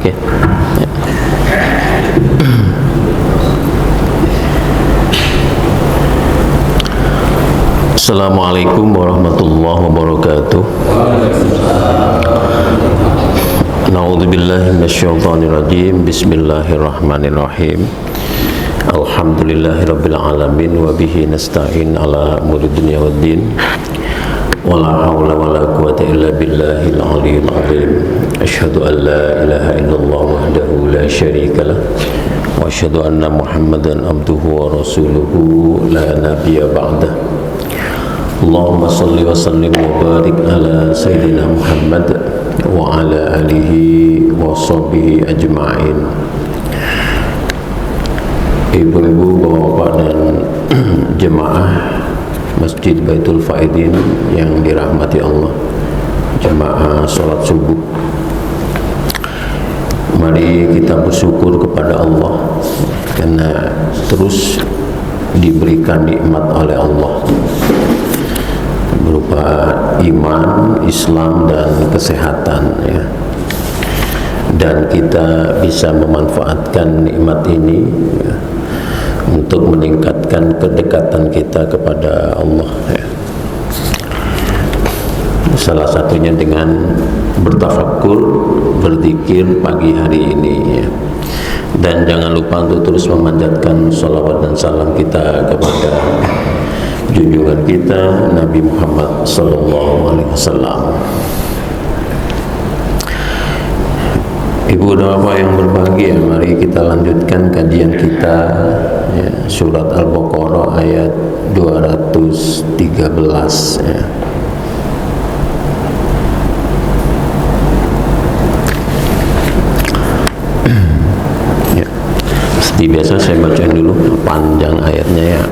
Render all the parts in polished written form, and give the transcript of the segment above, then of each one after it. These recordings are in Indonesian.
Oke. Assalamualaikum warahmatullahi wabarakatuh. Na'udzubillahi minasyaitonirrajim. Bismillahirrahmanirrahim. Alhamdulillahirabbil alamin wa bihi nasta'in ala umuri dunya waddin. Wala haula wala quwwata illa billahil aliyyil azim. Asyhadu an la ilaha illallah wahdahu la syarika lah wa asyhadu anna Muhammadan abduhu wa rasuluhu la nabiyya ba'dah. Allahumma salli wa sallim wa barik ala sayyidina Muhammad wa ala alihi wa sahbihi ajma'in. Ibu-ibu, bapak-bapak dan jemaah Masjid Baitul Faidin yang dirahmati Allah, jemaah sholat subuh, mari kita bersyukur kepada Allah karena terus diberikan nikmat oleh Allah berupa iman, Islam dan kesehatan, ya. Dan kita bisa memanfaatkan nikmat ini, ya, untuk meningkatkan kedekatan kita kepada Allah, ya. Salah satunya dengan bertafakkur, berzikir pagi hari ini, ya. Dan jangan lupa untuk terus memanjatkan salawat dan salam kita kepada junjungan kita Nabi Muhammad sallallahu alaihi wasallam. Ibu dan bapak yang berbahagia, mari kita lanjutkan kajian kita, ya, surat Al-Baqarah ayat 213, ya. Ya. Seperti biasa saya bacain dulu panjang ayatnya, ya.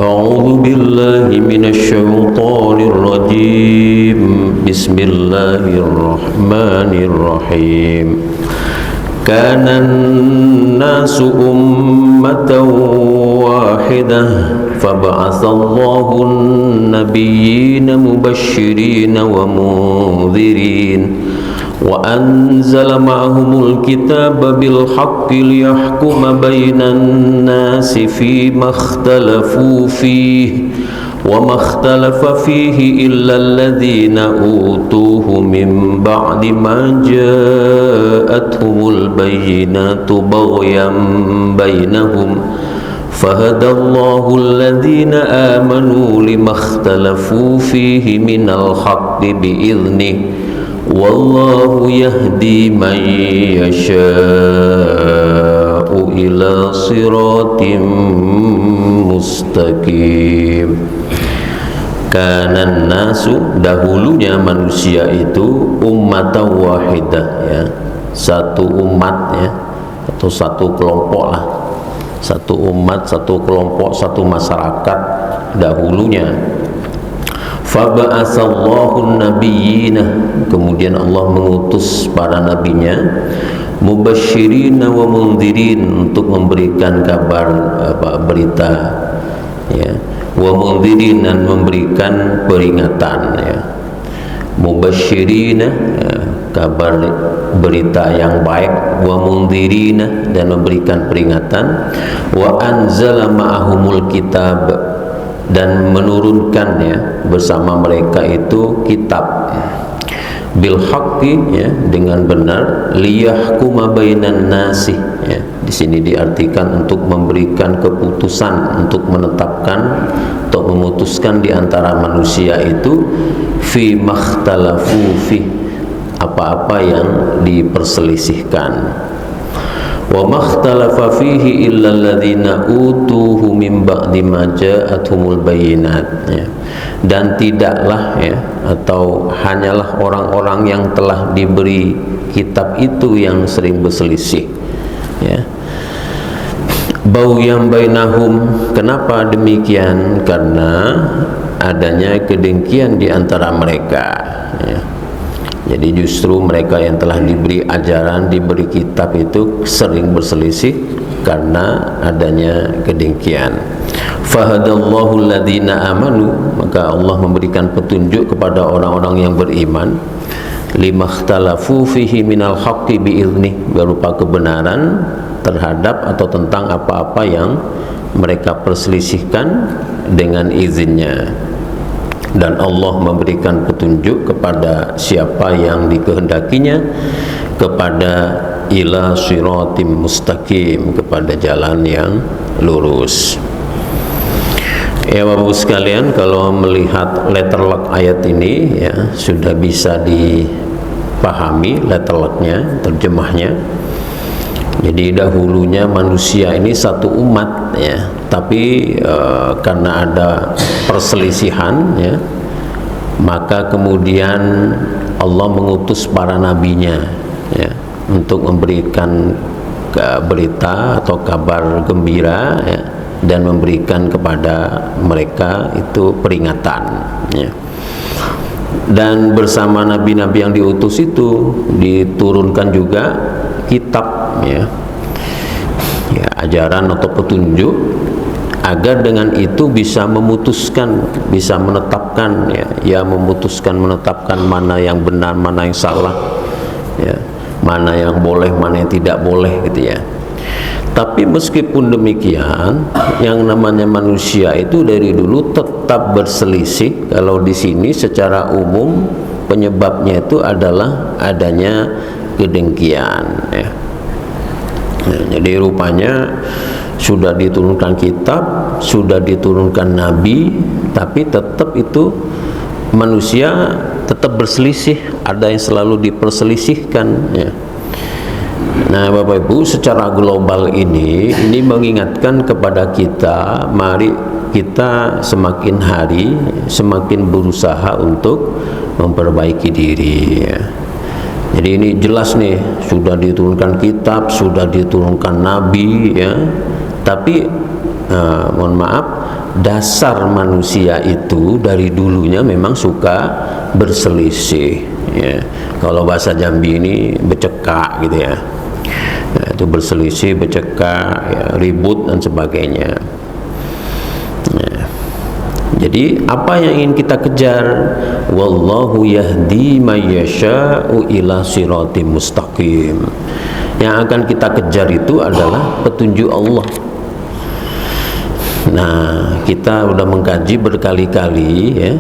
A'udzu billahi minasyaitonir rajim. Bismillahirrahmanirrahim. Kana an-nasu ummatan wahidah fab'atsallahu an-nabiyyina mubashshirina wa mundzirin وأنزل معهم الكتاب بالحق ليحكم بين الناس فيما اختلفوا فيه وما اختلف فيه إلا الذين أوتوه من بعد ما جاءتهم البينات بغيا بينهم فهدى الله الذين آمنوا لما اختلفوا فيه من الحق بإذنه Wallahu yahdi man yasha'u ila siratim mustaqim. Kanan nasu, dahulunya manusia itu ummatan wahidah, ya, satu umat, ya, atau satu kelompok lah, satu umat, satu kelompok, satu masyarakat dahulunya. Faba'atsallahu nabiyyina, kemudian Allah mengutus para nabinya, mubasysyirina wa mundzirin, untuk memberikan kabar, berita, ya, wa mundzirin, dan memberikan peringatan, ya. Mubasysyirina, ya, kabar berita yang baik, wa mundzirina, dan memberikan peringatan, wa anzala ma'ahumul kitab, dan menurunkannya bersama mereka itu kitab, bil haqqi, ya, dengan benar, liyahkuma bainan nasi, ya. Di sini diartikan untuk memberikan keputusan, untuk menetapkan atau memutuskan di antara manusia itu fi makhtalafu fi, apa-apa yang diperselisihkan. Wa makhtalafa fihi illa alladhina utuhu min ba'di ma ja'athumul bayyinat, ya. Dan tidaklah, ya, atau hanyalah orang-orang yang telah diberi kitab itu yang sering berselisih, ya. Baghyan bainahum, kenapa demikian? Karena adanya kedengkian di antara mereka, ya. Jadi justru mereka yang telah diberi ajaran, diberi kitab itu sering berselisih karena adanya kedengkian. Fahadallahu alladhina amanu, maka Allah memberikan petunjuk kepada orang-orang yang beriman, limakhtalafu fihi minal haqqi bi'idnih, berupa kebenaran terhadap atau tentang apa-apa yang mereka perselisihkan dengan izinnya. Dan Allah memberikan petunjuk kepada siapa yang dikehendakinya kepada ila siratim mustaqim, kepada jalan yang lurus. Ya Bapak sekalian, kalau melihat letterlock ayat ini ya sudah bisa dipahami letterlocknya, terjemahnya. Jadi dahulunya manusia ini satu umat ya, tapi karena ada perselisihan ya, maka kemudian Allah mengutus para nabinya ya, untuk memberikan berita atau kabar gembira ya, dan memberikan kepada mereka itu peringatan ya. Dan bersama nabi-nabi yang diutus itu diturunkan juga kitab ya, ajaran atau petunjuk, agar dengan itu bisa memutuskan, bisa menetapkan memutuskan, menetapkan mana yang benar, mana yang salah ya, mana yang boleh, mana yang tidak boleh gitu ya. Tapi meskipun demikian, yang namanya manusia itu dari dulu tetap berselisih. Kalau di sini secara umum penyebabnya itu adalah adanya kedengkian ya. Jadi rupanya sudah diturunkan kitab, sudah diturunkan nabi, tapi tetap itu manusia tetap berselisih, ada yang selalu diperselisihkan ya. Nah Bapak Ibu, secara global ini mengingatkan kepada kita, mari kita semakin hari semakin berusaha untuk memperbaiki diri ya. Jadi ini jelas nih, sudah diturunkan kitab, sudah diturunkan nabi ya, tapi mohon maaf, dasar manusia itu dari dulunya memang suka berselisih ya. Kalau bahasa Jambi ini becekak gitu ya. Nah, itu berselisih, becekak ya, ribut dan sebagainya ya. Jadi apa yang ingin kita kejar? Wallahu yahdi may yasha'u ila siratim mustaqim. Yang akan kita kejar itu adalah petunjuk Allah. Nah, kita udah mengkaji berkali-kali ya,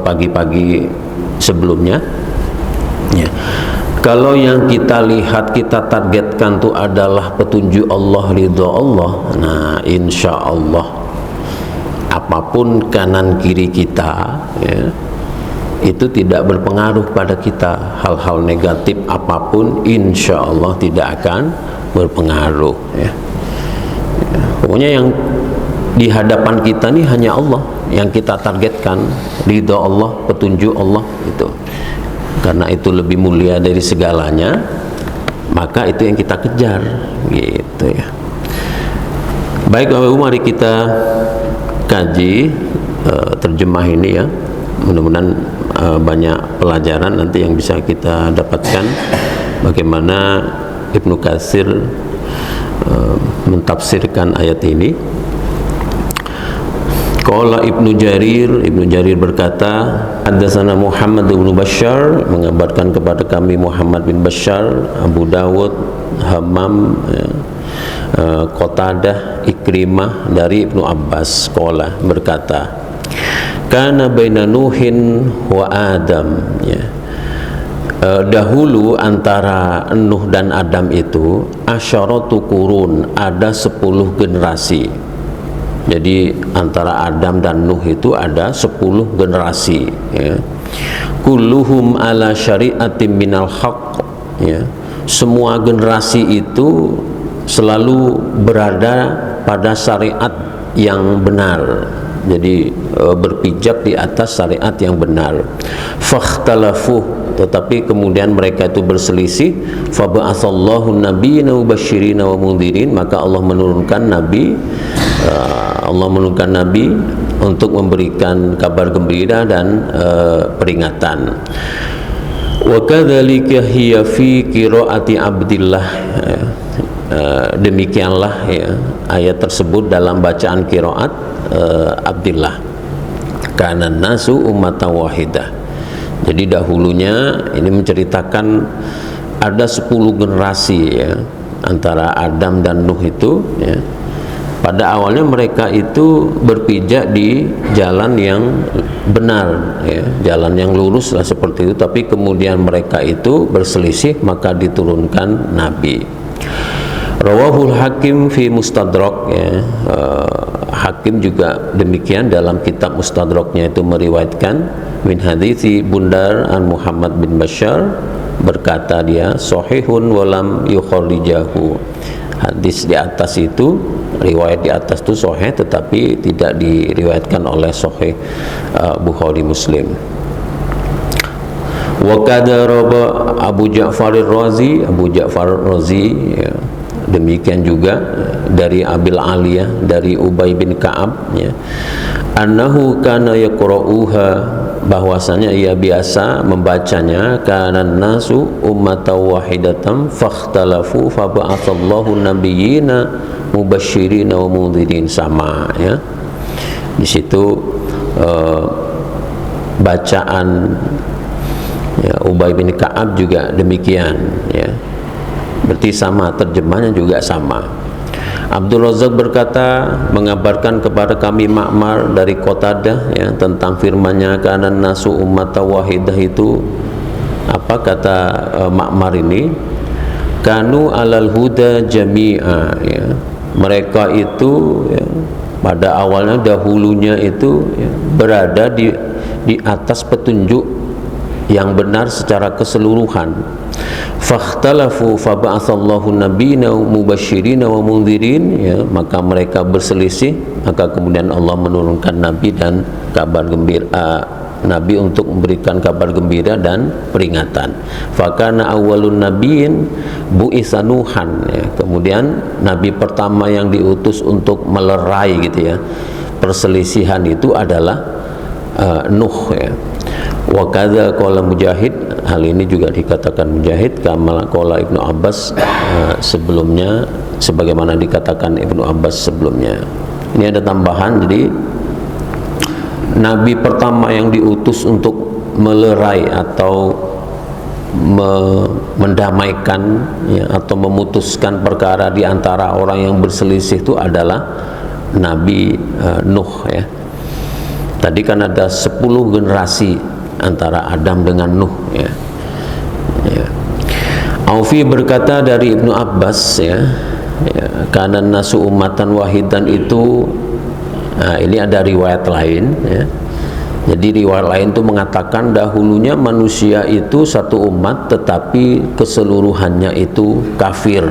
pagi-pagi sebelumnya ya. Kalau yang kita lihat, kita targetkan itu adalah petunjuk Allah, ridho Allah, nah insya Allah apapun kanan kiri kita ya, itu tidak berpengaruh pada kita. Hal-hal negatif apapun insya Allah tidak akan berpengaruh ya. Pokoknya yang di hadapan kita nih hanya Allah yang kita targetkan, ridho Allah, petunjuk Allah itu. Karena itu lebih mulia dari segalanya, maka itu yang kita kejar gitu ya. Baik Bapak Ibu, mari kita kaji terjemah ini ya. Mudah-mudahan banyak pelajaran nanti yang bisa kita dapatkan bagaimana Ibnu Katsir mentafsirkan ayat ini. Qala Ibnu Jarir berkata, haddatsana Muhammad bin Bashar, mengabarkan kepada kami Muhammad bin Bashar, Abu Dawud, Hammam, Qatadah, Ikrimah dari Ibnu Abbas. Qala berkata, kana baina Nuhin wa Adam ya. Dahulu antara Nuh dan Adam itu asyaratu qurun, ada 10 generasi. Jadi antara Adam dan Nuh itu ada 10 generasi ya. Kulluhum ala syari'atin minal haqq ya. Semua generasi itu selalu berada pada syariat yang benar. Jadi berpijak di atas syariat yang benar. Fakhtalafu, tetapi kemudian mereka itu berselisih. Fa ba'atsallahu nabiyyina mubasysyirin wa mundhirin, maka Allah menurunkan nabi, untuk memberikan kabar gembira dan peringatan. Wa kadzalika hiya fi qiraati Abdillah. demikianlah ya ayat tersebut dalam bacaan qiraat Abdillah, kana nasu ummatan wahidah. Jadi dahulunya ini menceritakan ada 10 generasi ya antara Adam dan Nuh itu ya. Pada awalnya mereka itu berpijak di jalan yang benar ya, jalan yang lurus lah seperti itu, tapi kemudian mereka itu berselisih, maka diturunkan nabi. Rawahul Hakim fi Mustadrak ya, Hakim juga demikian dalam kitab Mustadraknya itu meriwayatkan min hadithi Bundar an Muhammad bin Bashar, berkata dia sahihun walam yukharijahu. Hadis di atas itu, riwayat di atas itu sahih tetapi tidak diriwayatkan oleh sahih Bukhari Muslim. Wa kadharaba Abu Ja'far ar-Razi, Abu Ja'far ar-Razi ya, demikian juga dari Abil Aliyah dari Ubay bin Ka'ab ya, annahu kana yaqra'uha, bahwasanya ia biasa membacanya, kana nasu ummatan wahidatan fakhtalafu fa ba'atsallahu nabiyyina mubasysyirin wa mundhirin, sama ya. Di situ bacaan ya, Ubay bin Ka'ab juga demikian ya. Berarti sama, terjemahnya juga sama. Abdul Razak berkata, mengabarkan kepada kami Ma'mar dari Qatadah ya, tentang firman-Nya kana nasu ummatan wahidah itu apa kata Ma'mar ini, kanu alal huda jami'a ya. Mereka itu ya, pada awalnya dahulunya itu ya, berada di atas petunjuk yang benar secara keseluruhan. Fakhtalafu fa ba'atsallahu nabiyina mubasysyirin wa mundhirin ya, maka mereka berselisih, maka kemudian Allah menurunkan nabi dan kabar gembira, nabi untuk memberikan kabar gembira dan peringatan. Fakana awwalun nabiyyin bu'itsa Nuhan ya, kemudian nabi pertama yang diutus untuk melerai gitu ya perselisihan itu adalah Nuh ya. Wa kadza qala Mujahid, hal ini juga dikatakan Mujahid, kama qala Ibnu Abbas sebelumnya, sebagaimana dikatakan Ibnu Abbas sebelumnya. Ini ada tambahan, jadi nabi pertama yang diutus untuk melerai atau mendamaikan ya, atau memutuskan perkara di antara orang yang berselisih itu adalah Nabi Nuh ya. Tadi kan ada 10 generasi antara Adam dengan Nuh ya. Ya. Aufi berkata dari Ibnu Abbas ya, kana nasu ummatan wahidan itu, nah ini ada riwayat lain ya. Jadi riwayat lain itu mengatakan dahulunya manusia itu satu umat tetapi keseluruhannya itu kafir.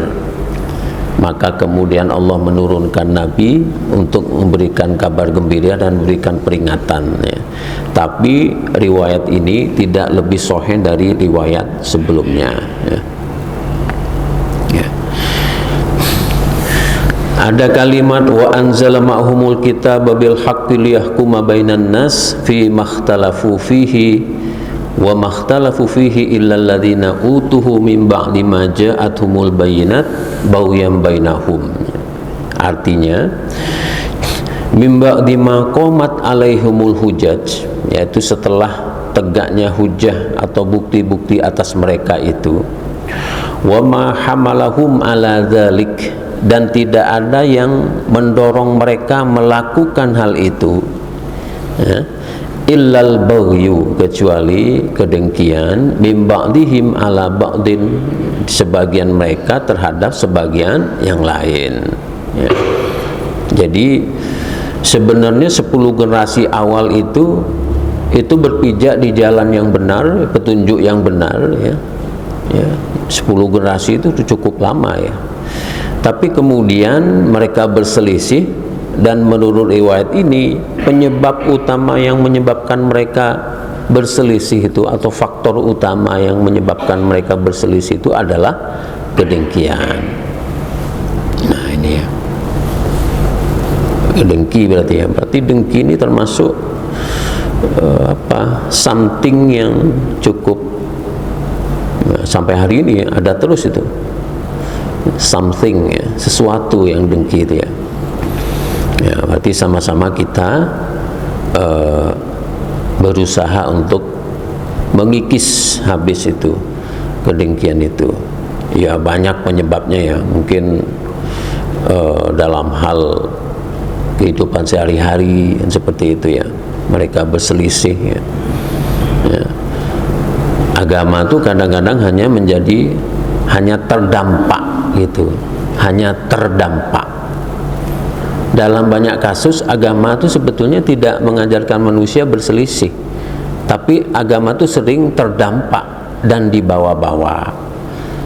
Maka kemudian Allah menurunkan nabi untuk memberikan kabar gembira dan memberikan peringatan ya. Tapi riwayat ini tidak lebih sahih dari riwayat sebelumnya ya. Ya. Ada kalimat wa anzala ma'humul kitaba bil haqqi liyahkuma bainan nas fi makhtalafu fihi wa makhtalafu fihi illa alladziina utuhu min ba'di ma ja'atuhumul bayyinat baghyan bainahum. Artinya min ba'di ma qamat alaihumul hujaj, yaitu setelah tegaknya hujah atau bukti-bukti atas mereka itu, wa ma hamalahum ala dzalik, dan tidak ada yang mendorong mereka melakukan hal itu ya, illal baghyu, kecuali kedengkian, mim ba'dihim ala ba'din, sebagian mereka terhadap sebagian yang lain ya. Jadi sebenarnya 10 generasi awal itu berpijak di jalan yang benar, petunjuk yang benar ya. Ya, 10 generasi itu cukup lama ya. Tapi kemudian mereka berselisih, dan menurut riwayat ini penyebab utama yang menyebabkan mereka berselisih itu, atau faktor utama yang menyebabkan mereka berselisih itu adalah kedengkian. Nah ini ya, kedengki berarti ya, berarti dengki ini termasuk something yang cukup sampai hari ini ada terus itu. something ya, sesuatu yang dengki itu ya. Ya, berarti sama-sama kita berusaha untuk mengikis habis itu kedengkian itu. Ya banyak penyebabnya ya, mungkin dalam hal kehidupan sehari-hari seperti itu ya, mereka berselisih ya. Ya. Agama itu kadang-kadang hanya terdampak gitu, hanya terdampak. Dalam banyak kasus agama itu sebetulnya tidak mengajarkan manusia berselisih, tapi agama itu sering terdampak dan dibawa-bawa.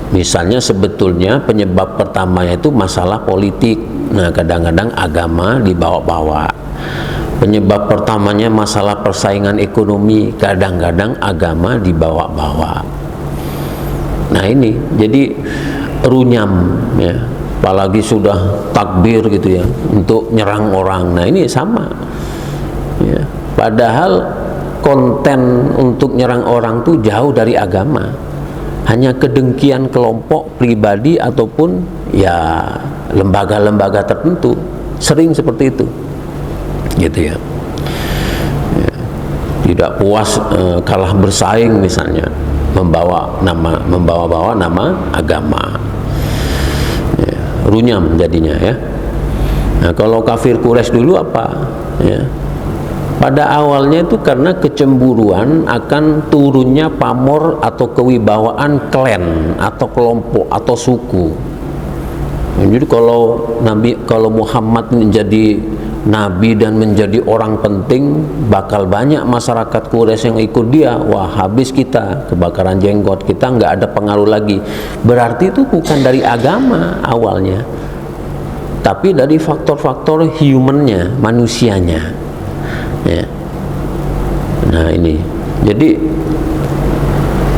Misalnya sebetulnya penyebab pertamanya itu masalah politik. Nah, kadang-kadang agama dibawa-bawa. Penyebab pertamanya masalah persaingan ekonomi, kadang-kadang agama dibawa-bawa. Nah, ini jadi runyam ya. Apalagi sudah takbir gitu ya untuk nyerang orang. Nah, ini sama ya. Padahal konten untuk nyerang orang tuh jauh dari agama, hanya kedengkian kelompok pribadi ataupun ya lembaga-lembaga tertentu, sering seperti itu gitu ya. Ya. Tidak puas kalah bersaing misalnya, membawa nama agama ya, runyam jadinya ya. Nah, kalau kafir Quraisy dulu apa ya, pada awalnya itu karena kecemburuan akan turunnya pamor atau kewibawaan klan atau kelompok atau suku. Jadi kalau Muhammad menjadi nabi dan menjadi orang penting, bakal banyak masyarakat Quraisy yang ikut dia. Wah, habis kita, kebakaran jenggot, kita nggak ada pengaruh lagi. Berarti itu bukan dari agama awalnya, tapi dari faktor-faktor humannya, manusianya ya. Nah, ini jadi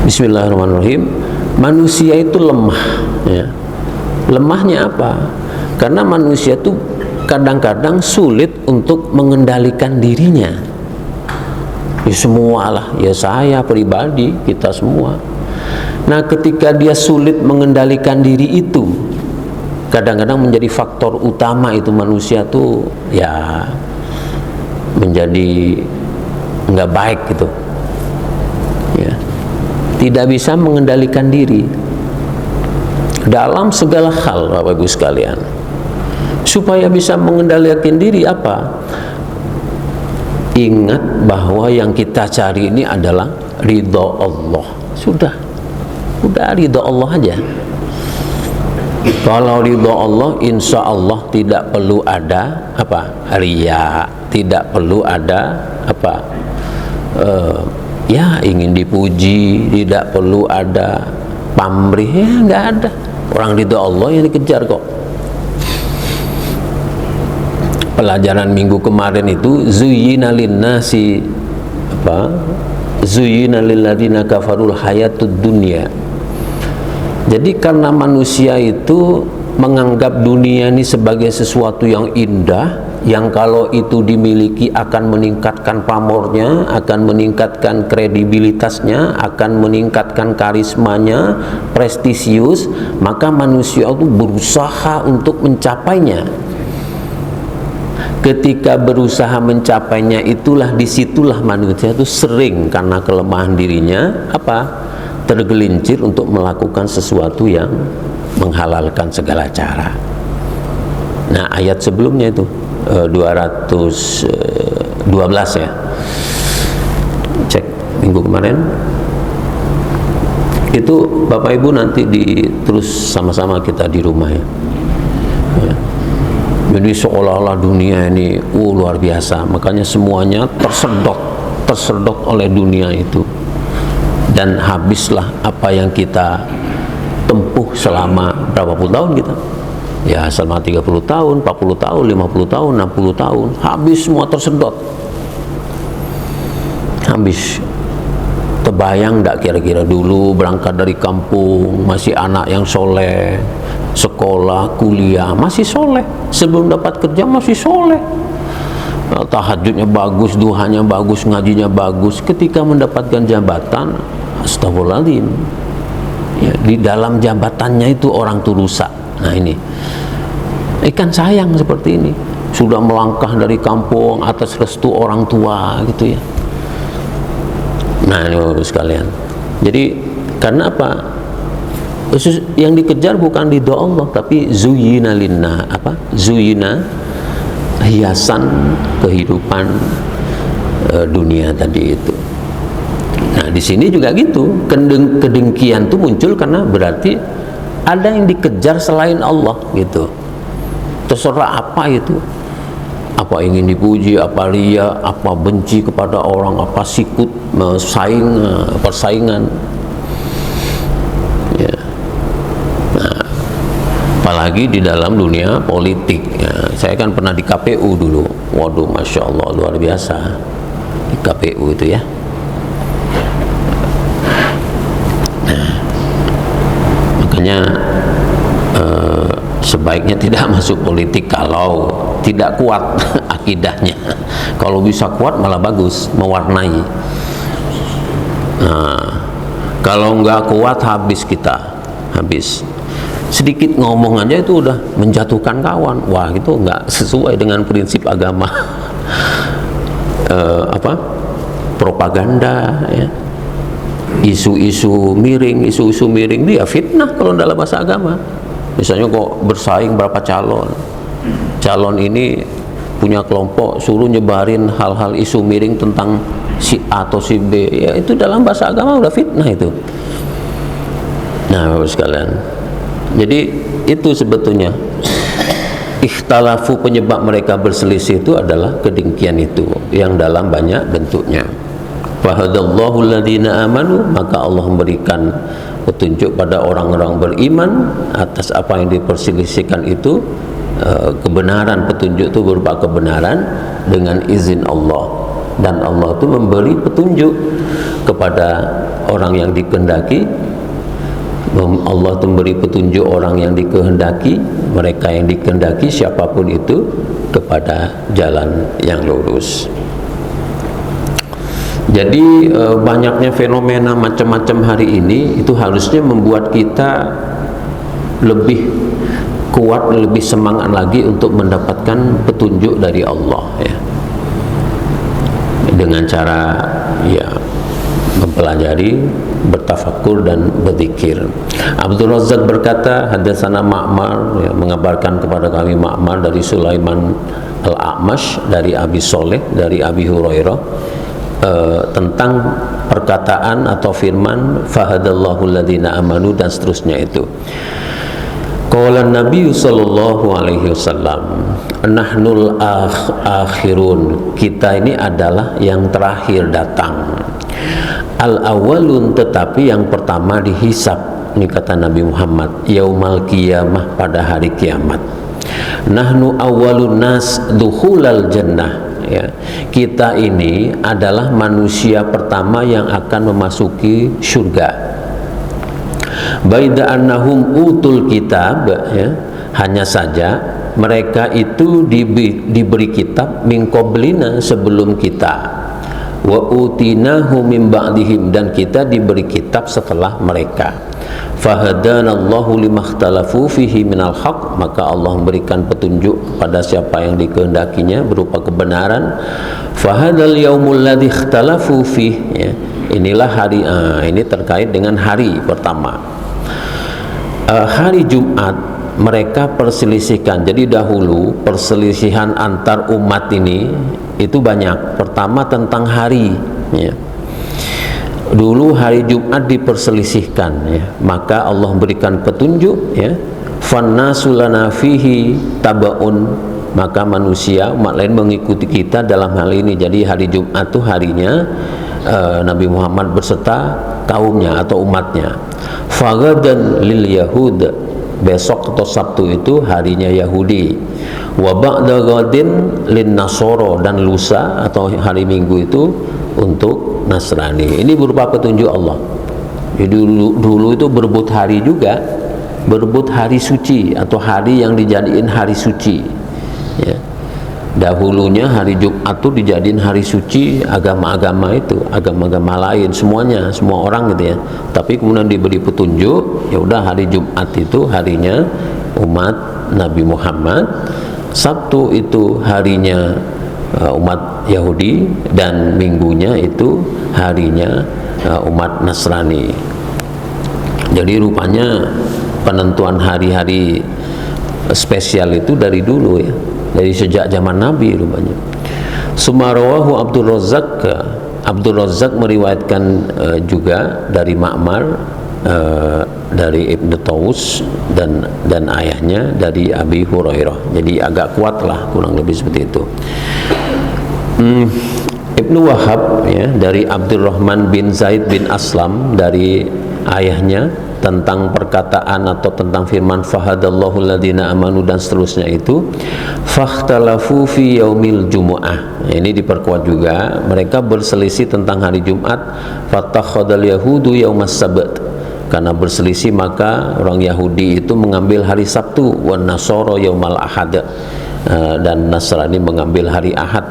bismillahirrahmanirrahim, manusia itu lemah ya. Lemahnya apa? Karena manusia itu kadang-kadang sulit untuk mengendalikan dirinya. Ya semua lah, ya saya pribadi, kita semua. Nah, ketika dia sulit mengendalikan diri itu, kadang-kadang menjadi faktor utama itu manusia tuh ya menjadi nggak baik gitu ya, tidak bisa mengendalikan diri dalam segala hal. Bapak Ibu sekalian, supaya bisa mengendalikan diri apa? Ingat bahwa yang kita cari ini adalah ridho Allah. Sudah ridho Allah aja. Kalau ridho Allah, insya Allah tidak perlu ada apa? Riya, tidak perlu ada apa? Ya ingin dipuji, tidak perlu ada pamrih, ya nggak ada. Orang ridho Allah yang dikejar kok. Pelajaran minggu kemarin itu zuyyina linnasi apa? Zuyyina lilladzina kafarul hayatud dunya. Jadi karena manusia itu menganggap dunia ini sebagai sesuatu yang indah, yang kalau itu dimiliki akan meningkatkan pamornya, akan meningkatkan kredibilitasnya, akan meningkatkan karismanya, prestisius, maka manusia itu berusaha untuk mencapainya. Ketika berusaha mencapainya itulah, disitulah manusia itu sering karena kelemahan dirinya apa? Tergelincir untuk melakukan sesuatu yang menghalalkan segala cara. Nah, ayat sebelumnya itu 212 ya, cek minggu kemarin itu, Bapak Ibu nanti terus sama-sama kita di rumah ya. Jadi seolah-olah dunia ini luar biasa, makanya semuanya tersedot oleh dunia itu. Dan habislah apa yang kita tempuh selama berapa puluh tahun kita ya, selama 30 tahun, 40 tahun, 50 tahun, 60 tahun, habis semua, tersedot habis. Terbayang enggak kira-kira dulu berangkat dari kampung masih anak yang soleh, sekolah, kuliah masih soleh, sebelum dapat kerja masih soleh, tahajudnya bagus, duhanya bagus, ngajinya bagus. Ketika mendapatkan jabatan, astagfirullahaladzim ya, di dalam jabatannya itu orang tuh rusak, Nah ini ikan sayang seperti ini, sudah melangkah dari kampung atas restu orang tua gitu ya. Nah ini bapak sekalian, jadi karena apa? Yang dikejar bukan ridho Allah, tapi zuyina linna, zuyina, hiasan kehidupan dunia tadi itu. Nah di sini juga gitu, kedengkian itu muncul karena berarti ada yang dikejar selain Allah gitu. Terserah apa itu, apa ingin dipuji, apa ria, apa benci kepada orang, apa sikut persaingan ya. Nah, apalagi di dalam dunia politik ya. Saya kan pernah di KPU dulu, waduh Masya Allah luar biasa di KPU itu ya. Nah, makanya sebaiknya tidak masuk politik kalau tidak kuat akidahnya. Kalau bisa kuat malah bagus, mewarnai. Nah, kalau nggak kuat habis kita, habis. Sedikit ngomong aja itu udah menjatuhkan kawan. Wah itu nggak sesuai dengan prinsip agama. Propaganda ya. Isu-isu miring dia fitnah kalau dalam bahasa agama. Misalnya kok bersaing berapa calon ini punya kelompok suruh nyebarin hal-hal isu miring tentang si A atau si B, ya itu dalam bahasa agama udah fitnah itu. Nah Bapak sekalian, jadi itu sebetulnya ikhtalafu, penyebab mereka berselisih itu adalah kedengkian itu yang dalam banyak bentuknya. Fahadallahu alladhina amanu, maka Allah memberikan petunjuk pada orang-orang beriman atas apa yang diperselisihkan itu. Kebenaran, petunjuk itu berupa kebenaran dengan izin Allah, dan Allah itu memberi petunjuk kepada orang yang dikehendaki. Allah itu memberi petunjuk orang yang dikehendaki, mereka yang dikehendaki siapapun itu, kepada jalan yang lurus. Jadi banyaknya fenomena macam-macam hari ini itu harusnya membuat kita lebih kuat, lebih semangat lagi untuk mendapatkan petunjuk dari Allah ya. Dengan cara ya mempelajari, bertafakur dan berzikir. Abdul Razzaq berkata, hadatsana Ma'mar, ya, mengabarkan kepada kami Ma'mar dari Sulaiman Al-A'mash dari Abi Soleh dari Abi Hurairah tentang perkataan atau firman fahadallahu alladhina amanu dan seterusnya itu. Qala Nabi sallallahu alaihi wasallam, nahnul akhirun, kita ini adalah yang terakhir datang. Al awalun, tetapi yang pertama dihisab. Ini kata Nabi Muhammad, yaumal qiyamah, pada hari kiamat. Nahnu awalun nas dukhulal jannah, ya. Kita ini adalah manusia pertama yang akan memasuki surga. Baida annahum utul kitab, ya, hanya saja mereka itu diberi kitab min qablina, sebelum kita, wa utinahu min ba'dihim, dan kita diberi kitab setelah mereka. Fahadanallahu limakhtalafu fihi minal haq, maka Allah memberikan petunjuk pada siapa yang dikehendakinya berupa kebenaran. Fahadal yaumul ladzi ikhtalafu fih, ya. Inilah hari, ini terkait dengan hari pertama. Hari Jumat mereka perselisihkan. Jadi dahulu perselisihan antar umat ini itu banyak. Pertama tentang hari, ya. Dulu hari Jumat diperselisihkan, ya. Maka Allah berikan petunjuk, ya. Fannasu lana fihi tabaun, maka manusia umat lain mengikuti kita dalam hal ini. Jadi hari Jumat itu harinya Nabi Muhammad berserta kaumnya atau umatnya. Fagadan lil Yahud, besok atau Sabtu itu harinya Yahudi. Wa ba'da ghadin lin Nasoro, dan lusa atau hari Minggu itu untuk Nasrani. Ini berupa petunjuk Allah. Jadi dulu itu berebut hari juga, berebut hari suci atau hari yang dijadiin hari suci, ya. Dahulunya hari Jumat itu dijadiin hari suci agama-agama itu, agama-agama lain semuanya, semua orang gitu ya. Tapi kemudian diberi petunjuk, ya udah hari Jumat itu harinya umat Nabi Muhammad, Sabtu itu harinya umat Yahudi, dan minggunya itu harinya umat Nasrani. Jadi rupanya penentuan hari-hari spesial itu dari dulu ya, dari sejak zaman Nabi rupanya. Sumarawahu Abdul Razzaq meriwayatkan juga dari Ma'mar, dari Ibnu Taus dan ayahnya dari Abi Hurairah. Jadi agak kuat lah, kurang lebih seperti itu. Ibnu Wahab ya, dari Abdurrahman bin Zaid bin Aslam dari ayahnya tentang perkataan atau tentang firman fahadallahu alladhina amanu dan seterusnya itu, fakhtalafu fi yaumil jumu'ah. Ini diperkuat juga, mereka berselisih tentang hari Jumat. Fatakhadal yahudu yaumas sabt, karena berselisih maka orang Yahudi itu mengambil hari Sabtu, wan nasara yaumal ahad, dan Nasrani mengambil hari Ahad.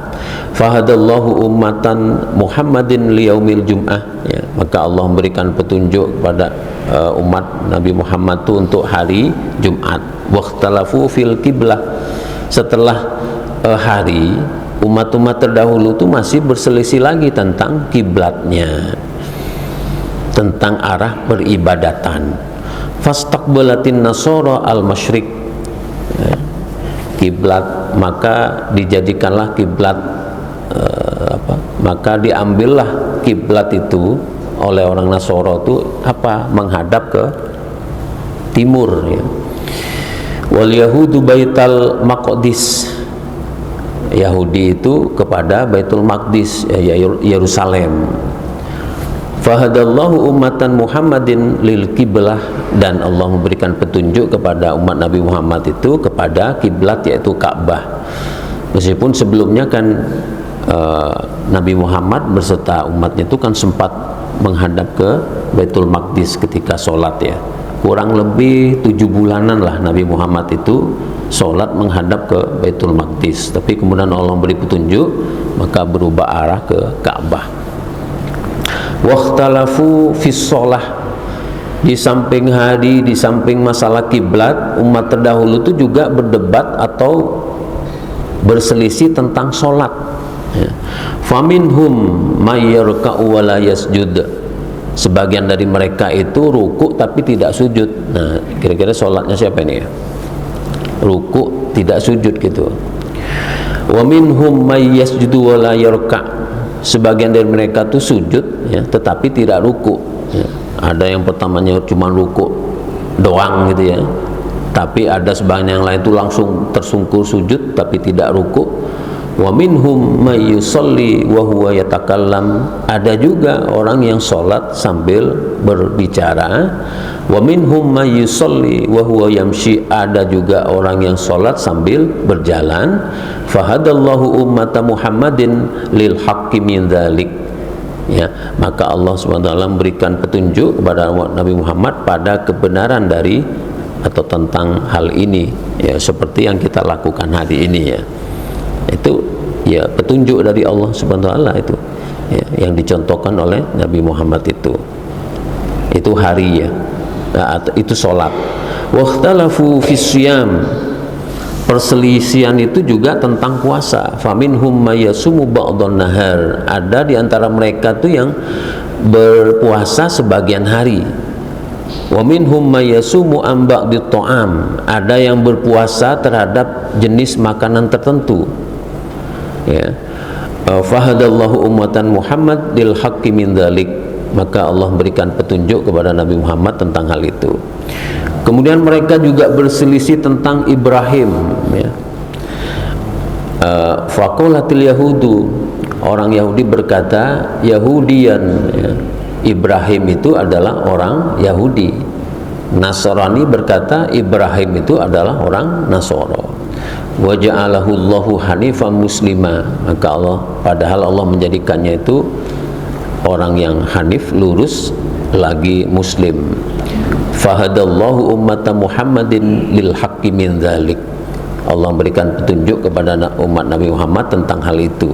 Fahadallahu ummatan Muhammadin liyaumil jum'ah ya, maka Allah memberikan petunjuk kepada umat Nabi Muhammad itu untuk hari Jumat. Wakhtalafu fil qiblah, setelah hari umat-umat terdahulu itu masih berselisih lagi tentang kiblatnya, tentang arah peribadatan. Fastaqbalatin nasara al-masyriq ya, kiblat, maka dijadikanlah kiblat maka diambillah kiblat itu oleh orang Nasoro itu menghadap ke timur ya. Wal yahudu baital maqdis, Yahudi itu kepada Baitul Maqdis ya, Yerusalem. Fahadallahu ummatan Muhammadin lil qiblah, dan Allah memberikan petunjuk kepada umat Nabi Muhammad itu kepada kiblat, yaitu Ka'bah. Meskipun sebelumnya kan Nabi Muhammad beserta umatnya itu kan sempat menghadap ke Baitul Maqdis ketika sholat ya. Kurang lebih 7 bulanan lah Nabi Muhammad itu sholat menghadap ke Baitul Maqdis. Tapi kemudian Allah beri petunjuk, maka berubah arah ke Ka'bah. Wakhtalafu fis sholah, di samping hari, di samping masalah kiblat, umat terdahulu itu juga berdebat atau berselisih tentang sholat ya. Faminhum may yarka'u wa la yasjud, sebagian dari mereka itu ruku tapi tidak sujud. Nah, kira-kira sholatnya siapa ini ya? Ruku tidak sujud gitu. Wa minhum may yasjudu wa la yarka', sebagian dari mereka tuh sujud ya, tetapi tidak ruku ya. Ada yang pertamanya cuma ruku doang gitu ya, tapi ada sebagian yang lain itu langsung tersungkur sujud tapi tidak ruku. Wa minhum may yusalli wa huwa yatakallam, ada juga orang yang sholat sambil berbicara. Wa minhum may yusalli wa huwa yamshi, ada juga orang yang sholat sambil berjalan. Fahadallahu ummata Muhammadin lil haqqi min dzalik ya, maka Allah SWT memberikan petunjuk kepada Nabi Muhammad pada kebenaran dari atau tentang hal ini ya, seperti yang kita lakukan hari ini ya. Itu ya petunjuk dari Allah SWT itu ya, yang dicontohkan oleh Nabi Muhammad itu hari ya, nah, itu sholat. Wakhtalafu fis siyam, perselisihan itu juga tentang puasa. Faminhum may yasumu ba'dhan nahar, ada di antara mereka tuh yang berpuasa sebagian hari. Wa minhum may yasumu an ba'dhi ta'am, ada yang berpuasa terhadap jenis makanan tertentu ya. Fahadallahu ummatan Muhammad lil haqqi min dzalik, maka Allah berikan petunjuk kepada Nabi Muhammad tentang hal itu. Kemudian mereka juga berselisih tentang Ibrahim ya. Faqalatil yahudu, orang Yahudi berkata Yahudian ya, Ibrahim itu adalah orang Yahudi. Nasrani berkata Ibrahim itu adalah orang Nasoro. Wa ja'alahu Allahu hanifan muslima, maka Allah, padahal Allah menjadikannya itu orang yang hanif, lurus, lagi muslim. Fahadallahu ummata Muhammadin lil haqqi min dzalik, Allah memberikan petunjuk kepada umat Nabi Muhammad tentang hal itu.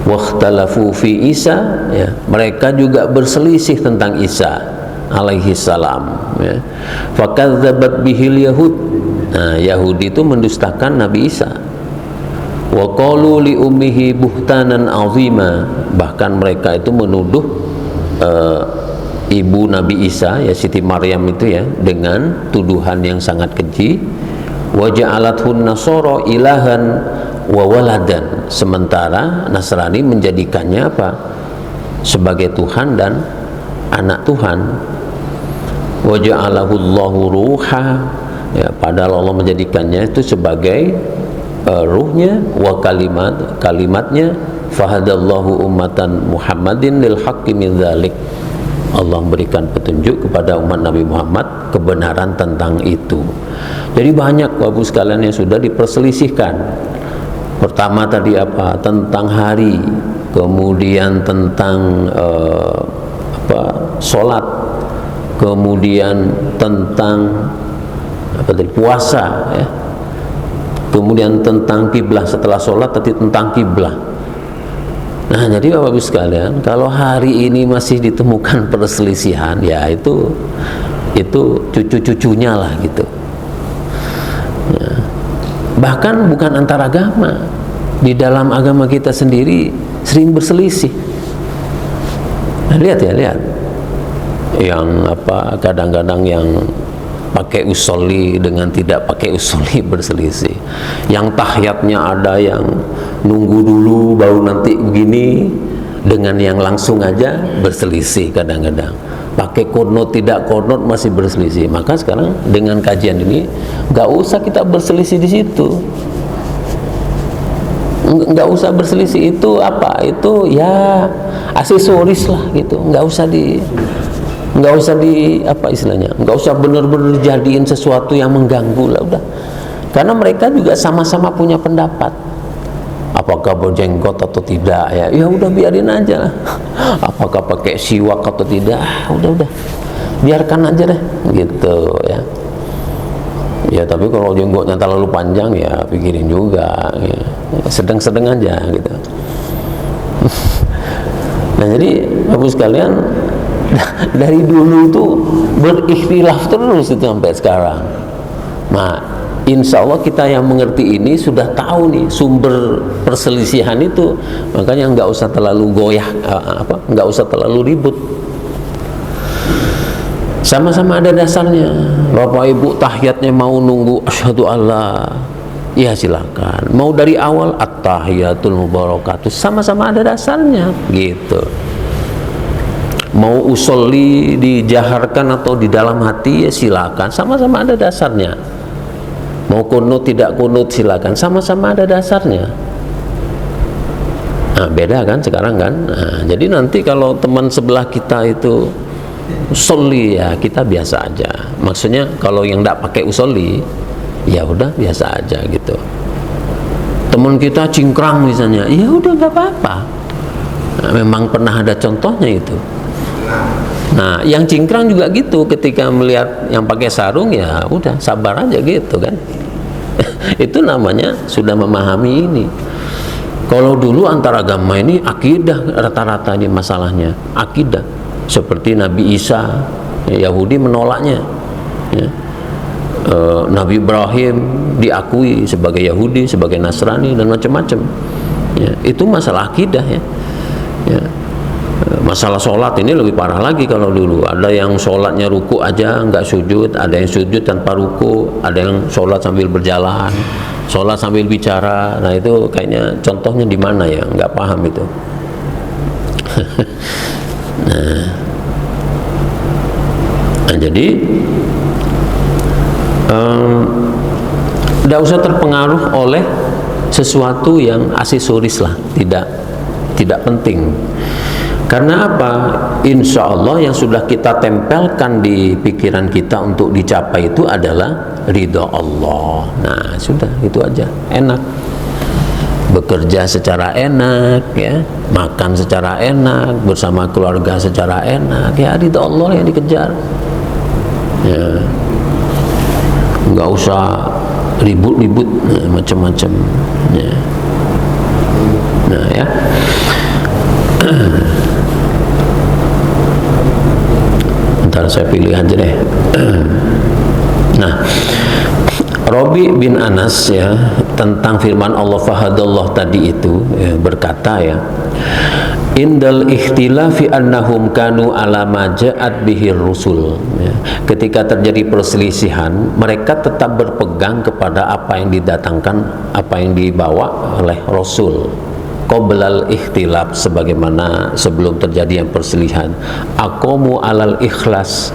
Wakhtalafu fi Isa ya, mereka juga berselisih tentang Isa alaihi salam ya. Fakadzabat bihil yahud, Nah, Yahudi itu mendustakan Nabi Isa. Wa qalu li ummihi buhtanan azima, bahkan mereka itu menuduh ibu Nabi Isa, ya Siti Maryam itu ya, dengan tuduhan yang sangat keji. Wa ja'alathun nasara ilahan wa waladan, sementara Nasrani menjadikannya apa? Sebagai Tuhan dan anak Tuhan. Wa ja'alahu Allahu ruha, ya, padahal Allah menjadikannya itu sebagai ruhnya, wa kalimatnya, fahadallahu ummatan Muhammadin lil haqqi min dzalik. Allah memberikan petunjuk kepada umat Nabi Muhammad kebenaran tentang itu. Jadi banyak Bapak sekalian yang sudah diperselisihkan. Pertama tadi apa? Tentang hari, kemudian tentang sholat, kemudian tentang puasa, ya. Kemudian tentang kiblah setelah sholat, tadi tentang kiblah. Nah, jadi Bapak Ibu sekalian, kalau hari ini masih ditemukan perselisihan, ya itu cucu-cucunya lah gitu. Ya. Bahkan bukan antar agama, di dalam agama kita sendiri sering berselisih. Nah, lihat yang kadang-kadang yang pakai usolli dengan tidak pakai usolli berselisih. Yang tahiyatnya ada yang nunggu dulu baru nanti begini, dengan yang langsung aja berselisih kadang-kadang. Pakai qunut tidak qunut masih berselisih. Maka sekarang dengan kajian ini nggak usah kita berselisih di situ. Nggak usah berselisih, itu apa? Itu ya aksesoris lah gitu. Nggak usah apa istilahnya, nggak usah benar-benar jadiin sesuatu yang mengganggu lah, udah. Karena mereka juga sama-sama punya pendapat, apakah berjenggot atau tidak, ya udah biarin aja lah. Apakah pakai siwak atau tidak, udah biarkan aja deh gitu ya. Ya tapi kalau jenggotnya terlalu panjang ya pikirin juga, ya. Sedang-sedang aja gitu. Nah, jadi Bapak sekalian, dari dulu itu berikhtilaf terus itu sampai sekarang. Nah, insya Allah kita yang mengerti ini sudah tahu nih sumber perselisihan itu, makanya nggak usah terlalu goyah, nggak usah terlalu ribut. Sama-sama ada dasarnya. Bapak Ibu tahiyatnya mau nunggu asyhadu alla, ya silakan. Mau dari awal at-tahiyatul mubarakatuh, sama-sama ada dasarnya gitu. Mau usolli dijaharkan atau di dalam hati, ya silakan, sama-sama ada dasarnya. Mau kunut tidak kunut silakan, sama-sama ada dasarnya. Nah, beda kan sekarang kan. Nah, jadi nanti kalau teman sebelah kita itu usolli, ya kita biasa aja. Maksudnya kalau yang tidak pakai usolli, ya udah biasa aja gitu. Teman kita cingkrang misalnya, ya udah nggak apa-apa. Nah, memang pernah ada contohnya itu. Nah, yang cingkrang juga gitu, ketika melihat yang pakai sarung, ya udah sabar aja gitu kan. Itu namanya sudah memahami ini. Kalau dulu antar agama ini akidah rata-rata ini masalahnya, akidah. Seperti Nabi Isa, Yahudi menolaknya, ya. Nabi Ibrahim diakui sebagai Yahudi, sebagai Nasrani dan macam-macam, ya. Itu masalah akidah, ya. Masalah sholat ini lebih parah lagi. Kalau dulu ada yang sholatnya ruku aja nggak sujud, ada yang sujud tanpa ruku, ada yang sholat sambil berjalan, sholat sambil bicara. Nah itu kayaknya contohnya di mana ya, nggak paham itu. Nah, jadi tidak usah terpengaruh oleh sesuatu yang aksesoris lah, tidak penting. Karena apa? Insya Allah yang sudah kita tempelkan di pikiran kita untuk dicapai itu adalah ridha Allah. Nah sudah, itu aja, enak. Bekerja secara enak, ya, makan secara enak, bersama keluarga secara enak, ya ridha Allah yang dikejar. Ya, nggak usah ribut-ribut, ya, macam-macam. Ya. Nah ya. Ntar saya pilih aja deh. Nah, Rabi bin Anas ya, tentang firman Allah fahadallah tadi itu ya, berkata ya, indal ikhtilafi annahum kanu ala ma ja'at bihir rusul ya. Ketika terjadi perselisihan, mereka tetap berpegang kepada apa yang didatangkan, apa yang dibawa oleh Rasul qoblal ikhtilaf, sebagaimana sebelum terjadi yang perselisihan, aqamu alal ikhlas.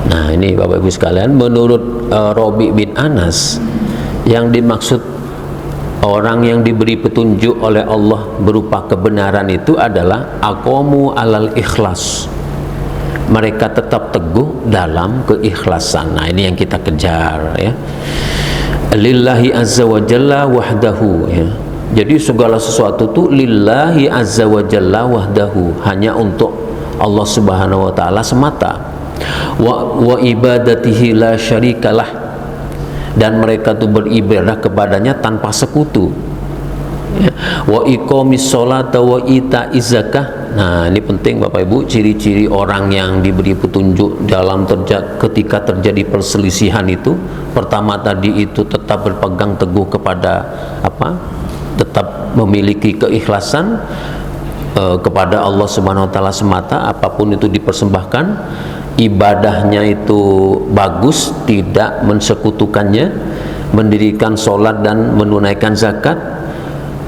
Nah ini Bapak Ibu sekalian, menurut Rabi bin Anas, yang dimaksud orang yang diberi petunjuk oleh Allah berupa kebenaran itu adalah aqamu alal ikhlas. Mereka tetap teguh dalam keikhlasan. Nah ini yang kita kejar ya. Lillahi azza wa jalla wahdahu ya. Jadi segala sesuatu itu lillahi azza wa jalla wahdahu, hanya untuk Allah subhanahu wa ta'ala semata. Wa ibadatihi la syarikalah, dan mereka itu beribadah kepadanya tanpa sekutu ya. Wa iqamis sholata wa ita'iz zakah. Nah ini penting Bapak Ibu, ciri-ciri orang yang diberi petunjuk dalam ketika terjadi perselisihan itu, pertama tadi itu tetap berpegang teguh kepada apa, tetap memiliki keikhlasan kepada Allah subhanahu wa ta'ala semata, apapun itu dipersembahkan, ibadahnya itu bagus, tidak mensekutukannya, mendirikan sholat dan menunaikan zakat.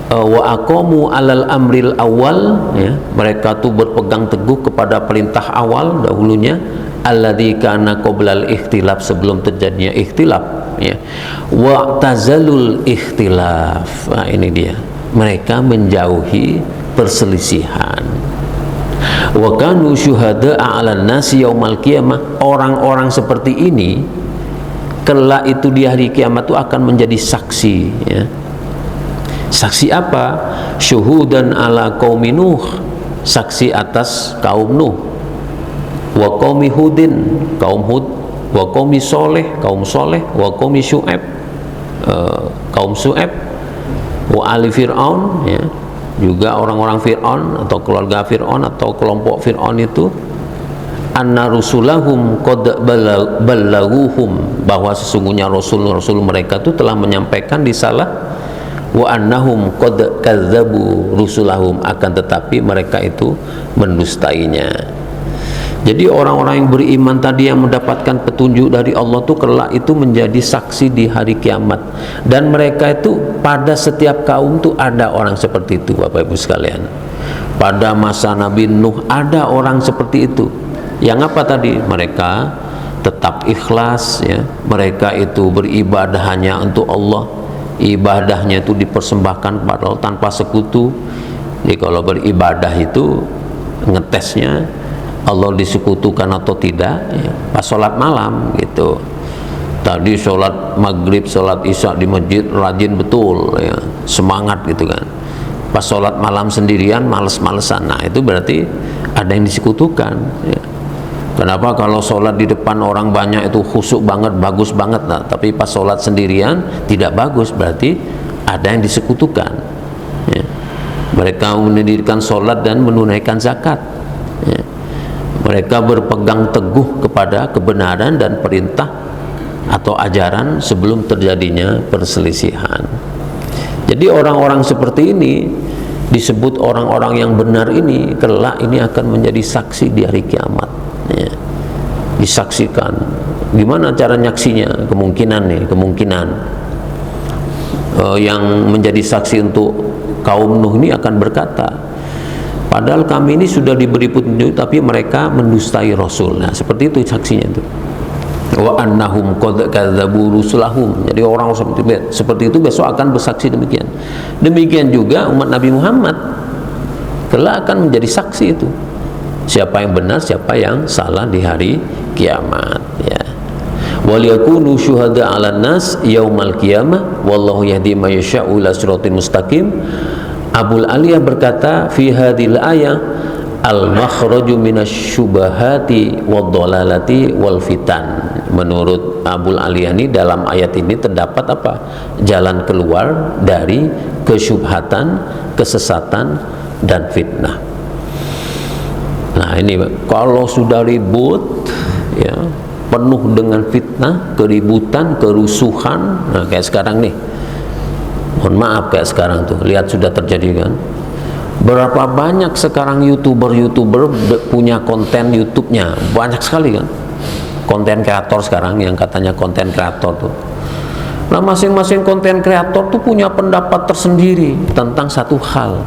Wa aqamu alal amril awal ya, mereka tuh berpegang teguh kepada perintah awal dahulunya, alladzi kana qoblal ikhtilaf, sebelum terjadinya ikhtilaf ya. Wa tazalul ikhtilaf. Nah ini dia, mereka menjauhi perselisihan. Wa kanu syuhada'a 'alan nasi yaumal qiyamah. Orang-orang seperti ini kelak itu di hari kiamat itu akan menjadi saksi ya. Saksi apa? Syuhudan ala qaumi Nuh, saksi atas kaum Nuh. Wa qaumi Hudin, kaum Hud. Wa qaumi Soleh, kaum Soleh. Wa qaumi Syu'aib, kaum Syu'aib. Wa ali Fir'aun ya, juga orang-orang Fir'aun atau keluarga Fir'aun atau kelompok Fir'aun itu, anna rusulahum qad ballaghuhum, bahwa sesungguhnya rasul-rasul mereka itu telah menyampaikan risalah, wa annahum qad kadzabu rusulahum, akan tetapi mereka itu mendustainya. Jadi orang-orang yang beriman tadi yang mendapatkan petunjuk dari Allah tuh kelak itu menjadi saksi di hari kiamat, dan mereka itu pada setiap kaum tuh ada orang seperti itu Bapak Ibu sekalian. Pada masa Nabi Nuh ada orang seperti itu. Yang apa tadi? Mereka tetap ikhlas ya. Mereka itu beribadah hanya untuk Allah. Ibadahnya itu dipersembahkan kepada Allah tanpa sekutu. Jadi kalau beribadah itu ngetesnya Allah disekutukan atau tidak ya, pas sholat malam gitu. Tadi sholat maghrib, sholat isya di masjid rajin betul ya, semangat gitu kan. Pas sholat malam sendirian males-malesan, nah itu berarti ada yang disekutukan ya. Kenapa kalau sholat di depan orang banyak itu khusyuk banget, bagus banget, nah, tapi pas sholat sendirian tidak bagus, berarti ada yang disekutukan ya. Mereka mendirikan sholat dan menunaikan zakat ya. Mereka berpegang teguh kepada kebenaran dan perintah atau ajaran sebelum terjadinya perselisihan. Jadi orang-orang seperti ini disebut orang-orang yang benar ini, kelak ini akan menjadi saksi di hari kiamat ya. Disaksikan. Gimana cara nyaksinya? Kemungkinan yang menjadi saksi untuk kaum Nuh ini akan berkata, padahal kami ini sudah diberi petunjuk tapi mereka mendustai Rasul. Nah seperti itu saksinya itu. Wa annahum qad kadzabu rusulahum. Jadi orang seperti itu besok akan bersaksi demikian. Demikian juga umat Nabi Muhammad kelak akan menjadi saksi itu. Siapa yang benar, siapa yang salah di hari kiamat ya. Wal yakunu syuhada 'alan nas yaumal qiyamah wallahu yahdi may yasha'u ila siratal mustaqim. Abul Aliyah berkata fi hadhil ayah al-makhraju minasyubahati wad-dhalalati wal fitan. Menurut Abul Aliyah ini, dalam ayat ini terdapat apa? Jalan keluar dari kesyubhatan, kesesatan dan fitnah. Nah ini kalau sudah ribut ya, penuh dengan fitnah, keributan, kerusuhan. Nah, kayak sekarang nih, mohon maaf kayak sekarang tuh, lihat sudah terjadi kan. Berapa banyak sekarang youtuber punya konten YouTube-nya, banyak sekali kan, konten kreator sekarang yang katanya konten kreator tuh. Nah, masing-masing konten kreator tuh punya pendapat tersendiri tentang satu hal.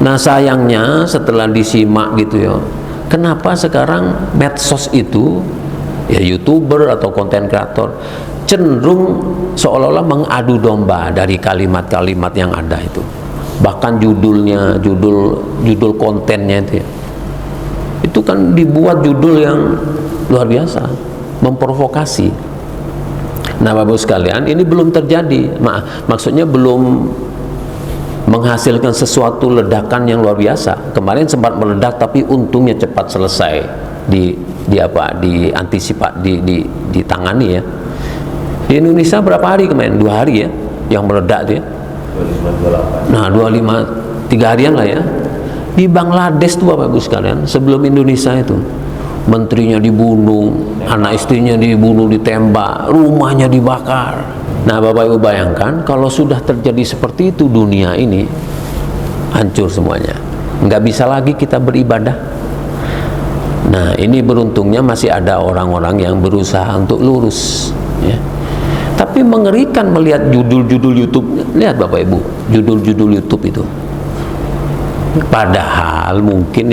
Nah, sayangnya setelah disimak gitu ya, kenapa sekarang medsos itu, ya youtuber atau konten kreator, cenderung seolah-olah mengadu domba dari kalimat-kalimat yang ada itu. Bahkan judulnya, judul kontennya itu ya, itu kan dibuat judul yang luar biasa, memprovokasi. Nah, Bapak sekalian, ini belum terjadi, maksudnya belum menghasilkan sesuatu ledakan yang luar biasa. Kemarin sempat meledak, tapi untungnya cepat selesai, ditangani ya. Di Indonesia berapa hari kemarin? 2 hari ya, yang meledak itu ya. 25, 28. Nah, 3 harian lah ya. Di Bangladesh tuh Bapak Ibu sekalian, sebelum Indonesia itu, menterinya dibunuh, anak istrinya dibunuh, ditembak, rumahnya dibakar. Nah, Bapak Ibu bayangkan kalau sudah terjadi seperti itu, dunia ini hancur semuanya, nggak bisa lagi kita beribadah. Nah, ini beruntungnya masih ada orang-orang yang berusaha untuk lurus ya. Tapi mengerikan melihat judul-judul YouTube. Lihat Bapak Ibu, judul-judul YouTube itu. Padahal mungkin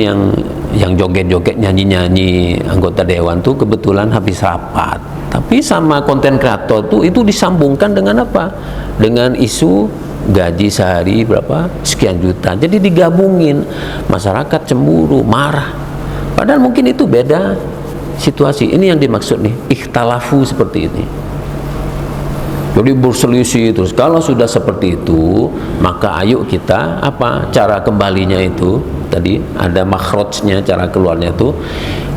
yang joget-joget, nyanyi-nyanyi anggota dewan tuh kebetulan habis rapat. Tapi sama konten kreator tuh itu disambungkan dengan apa? Dengan isu gaji sehari berapa? Sekian juta. Jadi digabungin, masyarakat cemburu, marah. Padahal mungkin itu beda situasi. Ini yang dimaksud nih, ikhtalafu seperti ini. Jadi berselisih terus. Kalau sudah seperti itu, maka ayo kita apa? Cara kembalinya itu tadi ada makhrajnya, cara keluarnya itu.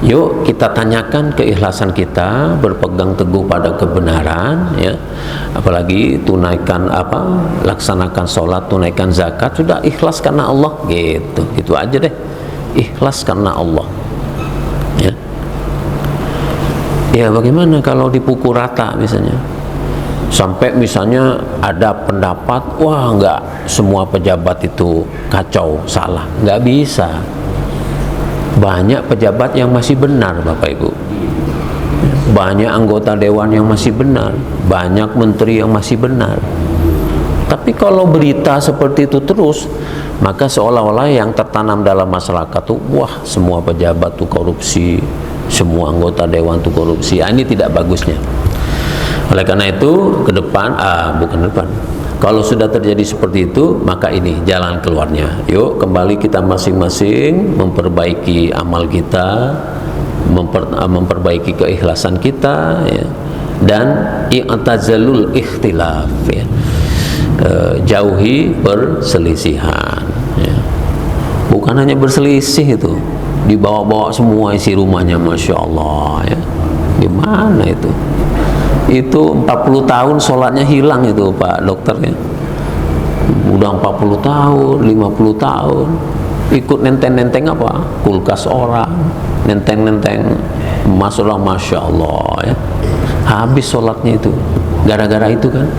Yuk kita tanyakan keikhlasan kita, berpegang teguh pada kebenaran ya. Apalagi tunaikan apa? Laksanakan sholat, tunaikan zakat, sudah ikhlas karena Allah gitu. Gitu aja deh. Ikhlas karena Allah. Ya. Ya bagaimana kalau dipukul rata misalnya? Sampai misalnya ada pendapat, wah enggak semua pejabat itu kacau, salah. Enggak bisa. Banyak pejabat yang masih benar Bapak Ibu. Banyak anggota dewan yang masih benar. Banyak menteri yang masih benar. Tapi kalau berita seperti itu terus, maka seolah-olah yang tertanam dalam masyarakat tuh, wah semua pejabat tuh korupsi, semua anggota dewan tuh korupsi. Ini tidak bagusnya. Oleh karena itu ke depan, kalau sudah terjadi seperti itu, maka ini jalan keluarnya. Yuk kembali kita masing-masing memperbaiki amal kita, memperbaiki keikhlasan kita ya. Dan i'tazalul ikhtilaf ya. Jauhi perselisihan ya. Bukan hanya berselisih itu, dibawa-bawa semua isi rumahnya, Masya Allah ya. Gimana itu? Itu 40 tahun sholatnya hilang itu Pak Dokter ya. Udah 40 tahun, 50 tahun ikut nenteng-nenteng apa? Kulkas orang, nenteng-nenteng emas orang, Masya Allah ya. Habis sholatnya itu gara-gara itu kan.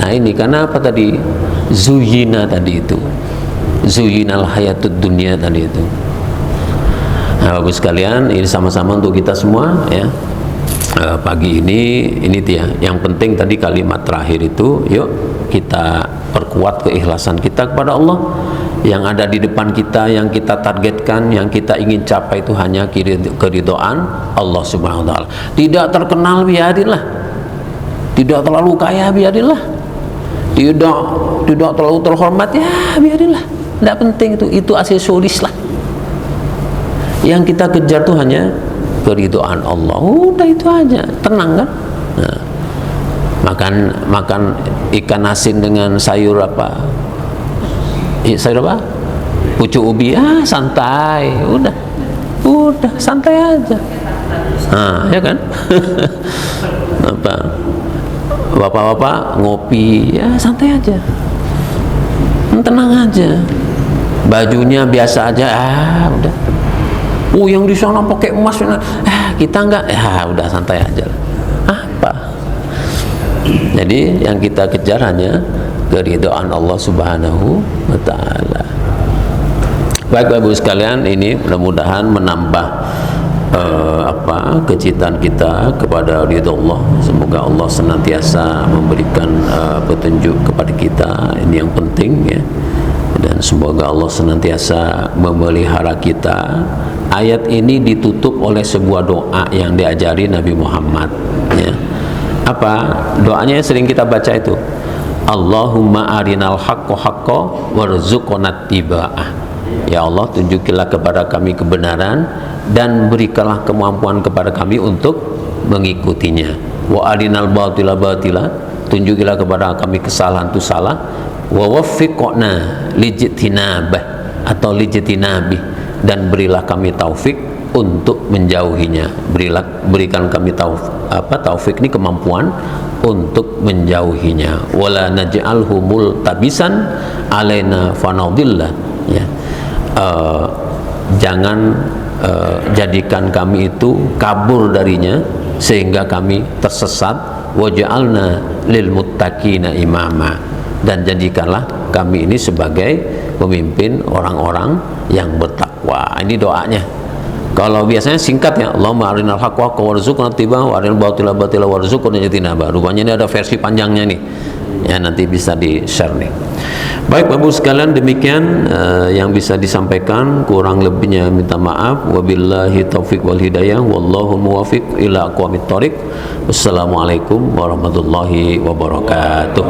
Nah ini karena apa tadi? Zuyina tadi itu, zuyinal hayatud dunia tadi itu. Nah bagus sekalian, ini sama-sama untuk kita semua ya. Pagi ini dia yang penting tadi kalimat terakhir itu, yuk kita perkuat keikhlasan kita kepada Allah. Yang ada di depan kita, yang kita targetkan, yang kita ingin capai itu hanya keridhaan Allah Subhanahu wa taala. Tidak terkenal biarinlah, tidak terlalu kaya biarinlah, tidak terlalu terhormat ya biarinlah, tidak penting itu aksesoris lah. Yang kita kejar tuh hanya keridhaan Allah, udah itu aja, tenang kan. Nah, makan ikan asin dengan sayur apa? Sayur apa? Pucuk ubi, santai, udah santai aja. Nah, ya kan? Apa? Bapak-bapak ngopi, ya santai aja, tenang aja. Bajunya biasa aja, udah. Oh yang di sana pakai emas, kita enggak, ya udah santai aja lah. Apa? Jadi yang kita kejar hanya keridhaan Allah Subhanahu wa taala. Baik Bapak Ibu sekalian, ini mudah-mudahan menambah kecintaan kita kepada ridha Allah. Semoga Allah senantiasa memberikan petunjuk kepada kita, ini yang penting ya. Dan semoga Allah senantiasa memelihara kita. Ayat ini ditutup oleh sebuah doa yang diajari Nabi Muhammad ya. Apa doanya yang sering kita baca itu? Allahumma arinal haqqo haqqo warzuqna tiba'ah. Ya Allah, tunjukilah kepada kami kebenaran dan berikanlah kemampuan kepada kami untuk mengikutinya. Wa arinal batila batila, tunjukilah kepada kami kesalahan itu salah. Wa waffiqna lijtinabah atau lijtinabi, dan berilah kami taufik untuk menjauhinya. Berikan kami taufik ini kemampuan untuk menjauhinya. Wala naj'alhu multabisan alaina fanadillah ya. Jangan jadikan kami itu kabur darinya sehingga kami tersesat. Waj'alna lil muttaqina imama, dan jadikanlah kami ini sebagai pemimpin orang-orang yang bertakwa. Ini doanya. Kalau biasanya singkat ya, Allahumma arinal haqqa haqqan warzuqna ittiba'ahu wa arinal batila batila warzuqna ijtinabah. Rupanya ini ada versi panjangnya nih. Ya, nanti bisa di-share nih. Baik Bapak Ibu sekalian, demikian yang bisa disampaikan, kurang lebihnya minta maaf. Wabillahi taufiq wal hidayah, wallahu muwaffiq ila aqwamit thoriq. Wassalamualaikum warahmatullahi wabarakatuh.